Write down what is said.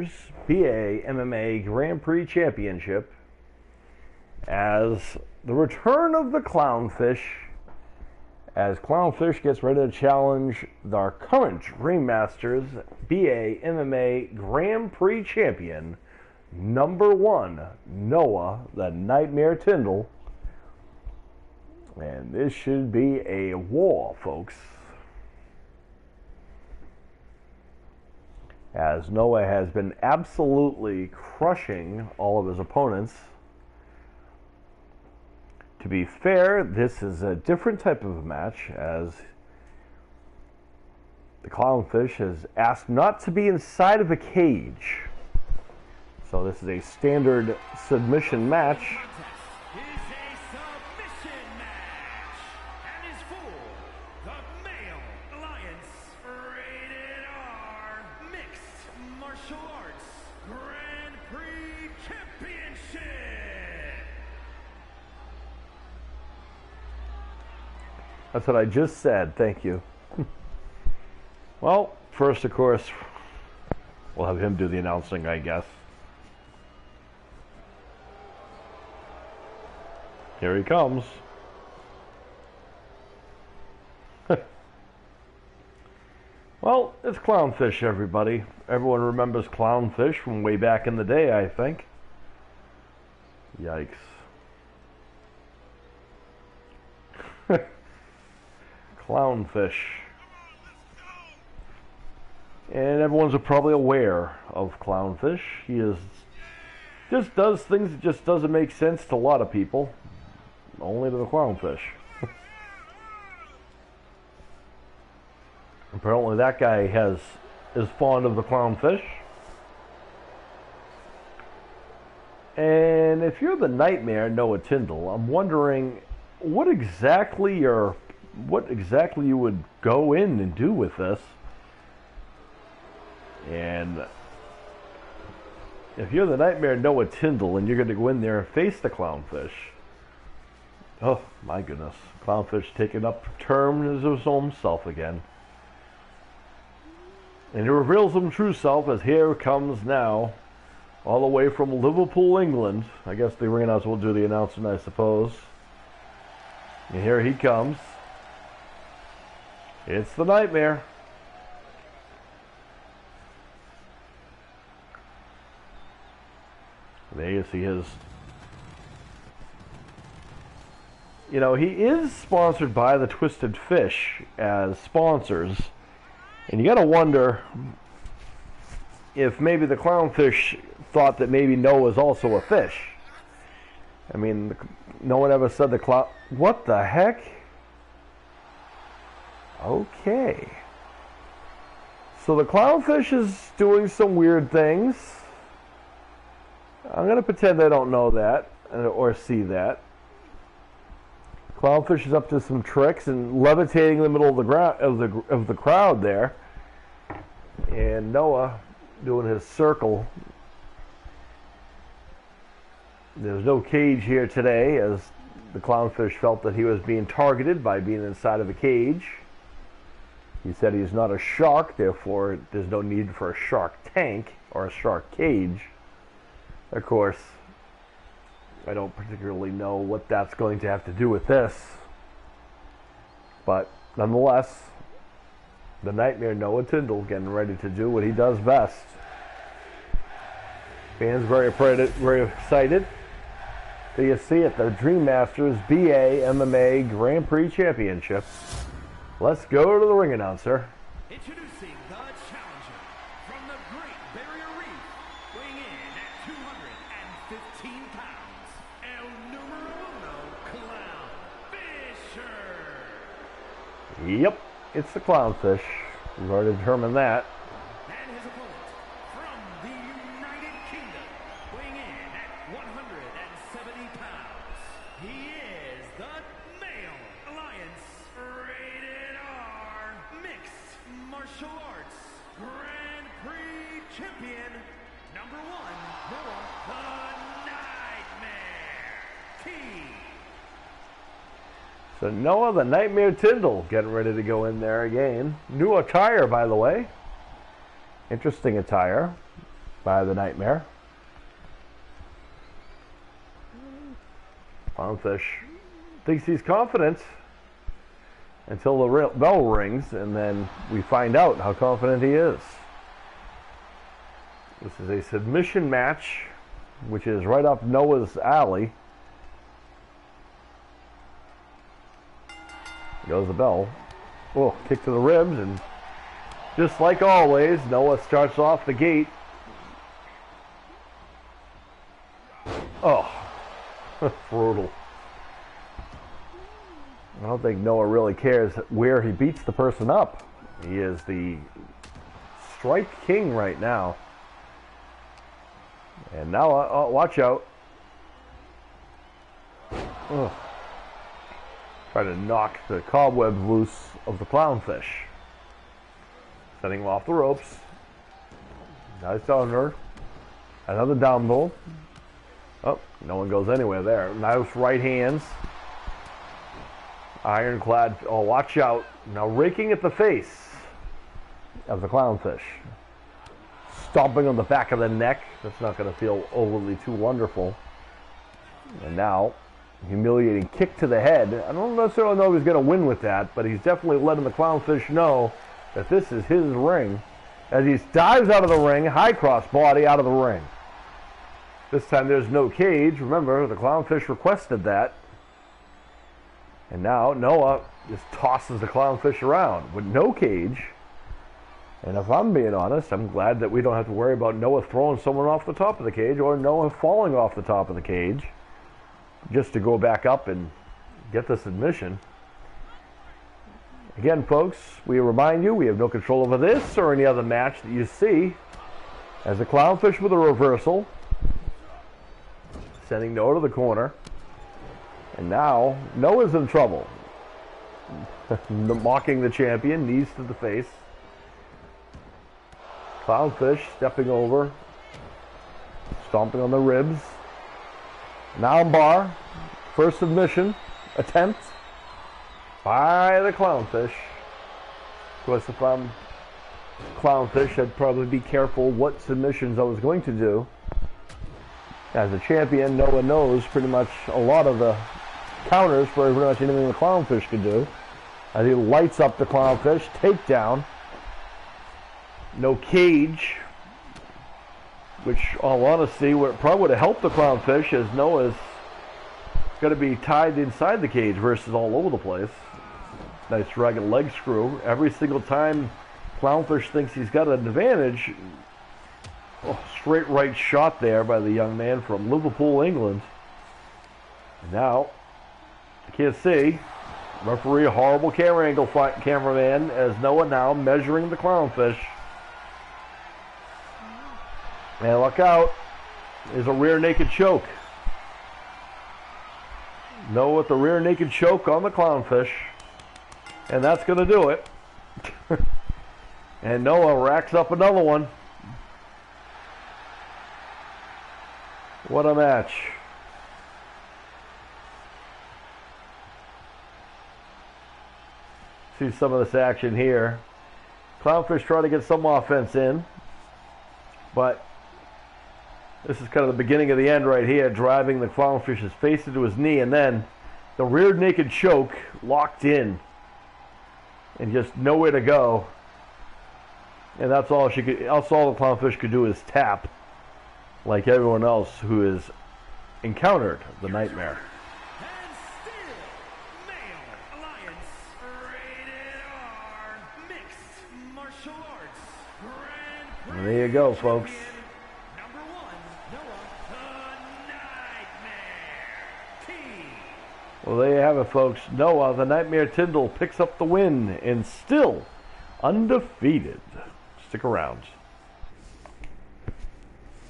BA MMA Grand Prix Championship as the return of the ClownFish, as ClownFish gets ready to challenge our current Dream Masters BA MMA Grand Prix champion, #1, Noah the Nightmare Tyndall. And this should be a war, folks. As Noah has been absolutely crushing all of his opponents. To be fair, this is a different type of a match, as the ClownFish has asked not to be inside of a cage. So this is a standard submission match. That's what I just said. Thank you. Well, first, of course, we'll have him do the announcing, I guess. Here he comes. Well, it's ClownFish, everybody. Everyone remembers ClownFish from way back in the day, I think. Yikes. ClownFish. And everyone's probably aware of ClownFish. He just does things that just doesn't make sense to a lot of people. Only to the ClownFish. Apparently that guy is fond of the ClownFish. And if you're the Nightmare Noah Tyndall, I'm wondering what exactly you would go in and do with this. And if you're the Nightmare Noah Tyndall and you're going to go in there and face the ClownFish, oh my goodness, ClownFish taking up terms as his own self again. And he reveals his true self as here comes now, all the way from Liverpool, England. I guess the ring announcer will do the announcement, I suppose. And here he comes. It's the Nightmare. There you see his... You know, he is sponsored by the Twisted Fish as sponsors. And you gotta wonder if maybe the ClownFish thought that maybe Noah was also a fish. I mean, no one ever said the clown... What the heck? Okay. So the ClownFish is doing some weird things. I'm going to pretend I don't know that or see that. ClownFish is up to some tricks and levitating in the middle of the of the crowd there. And Noah doing his circle. There's no cage here today, as the ClownFish felt that he was being targeted by being inside of a cage. He said he's not a shark, therefore there's no need for a shark tank or a shark cage. Of course, I don't particularly know what that's going to have to do with this. But nonetheless, the Nightmare Noah Tyndall getting ready to do what he does best. Fans very excited. So you see it, the Dream Masters BA MMA Grand Prix Championship. Let's go to the ring announcer. Introducing the challenger from the Great Barrier Reef, weighing in at 215 pounds, El Numero Uno, ClownFisher. Yep, it's the ClownFish. We've already determined that. And his opponent from the United Kingdom, weighing in at 170 pounds, he is the Male Alliance Rated R Mixed Martial Arts Grand Prix Champion, #1, Noah the Nightmare T. So Noah the Nightmare Tyndall getting ready to go in there again. New attire, by the way. Interesting attire. by the Nightmare. ClownFish thinks he's confident until the bell rings, and then we find out how confident he is. This is a submission match, which is right up Noah's alley. Goes the bell. Oh, kick to the ribs, and just like always, Noah starts off the gate. Oh, brutal. I don't think Noah really cares where he beats the person up. He is the strike king right now. And now, watch out. Ugh. Try to knock the cobwebs loose of the ClownFish. Setting him off the ropes. Nice under. Another down low. Oh, no one goes anywhere there. Nice right hands. Ironclad. Oh, watch out. Now raking at the face of the ClownFish. Stomping on the back of the neck. That's not going to feel overly too wonderful. And now, humiliating kick to the head. I don't necessarily know if he's going to win with that, but he's definitely letting the ClownFish know that this is his ring. As he dives out of the ring, high cross body out of the ring. This time there's no cage. Remember, the ClownFish requested that. And now Noah just tosses the ClownFish around with no cage. And if I'm being honest, I'm glad that we don't have to worry about Noah throwing someone off the top of the cage or Noah falling off the top of the cage just to go back up and get the submission. Again, folks, we remind you we have no control over this or any other match that you see. As the ClownFish with a reversal, sending Noah to the corner. And now Noah's in trouble. Mocking the champion, knees to the face. ClownFish stepping over, stomping on the ribs. Now bar, first submission attempt by the ClownFish. Of course, if I'm ClownFish, I'd probably be careful what submissions I was going to do. As a champion, Noah knows pretty much a lot of the counters for pretty much anything the ClownFish could do. As he lights up the ClownFish, takedown. No cage, which, all honesty, probably would have helped the ClownFish, as Noah's going to be tied inside the cage versus all over the place. Nice dragon leg screw. Every single time ClownFish thinks he's got an advantage, straight right shot there by the young man from Liverpool, England. And now, you can't see. Referee, horrible camera angle cameraman, as Noah now measuring the ClownFish. And look out, there's a rear naked choke. Noah with the rear naked choke on the ClownFish. And that's going to do it. And Noah racks up another one. What a match. See some of this action here. ClownFish trying to get some offense in. But this is kind of the beginning of the end right here, driving the ClownFish's face into his knee, and then the rear naked choke locked in and just nowhere to go. And that's all she could. That's all the ClownFish could do is tap, like everyone else who has encountered the Nightmare. And still, Male Alliance Rated R Mixed Martial Arts Grand Prix. And there you go, folks. Number 1, Noah the Nightmare T. Well, there you have it, folks. Noah, the Nightmare Tyndall, picks up the win and still undefeated. Stick around.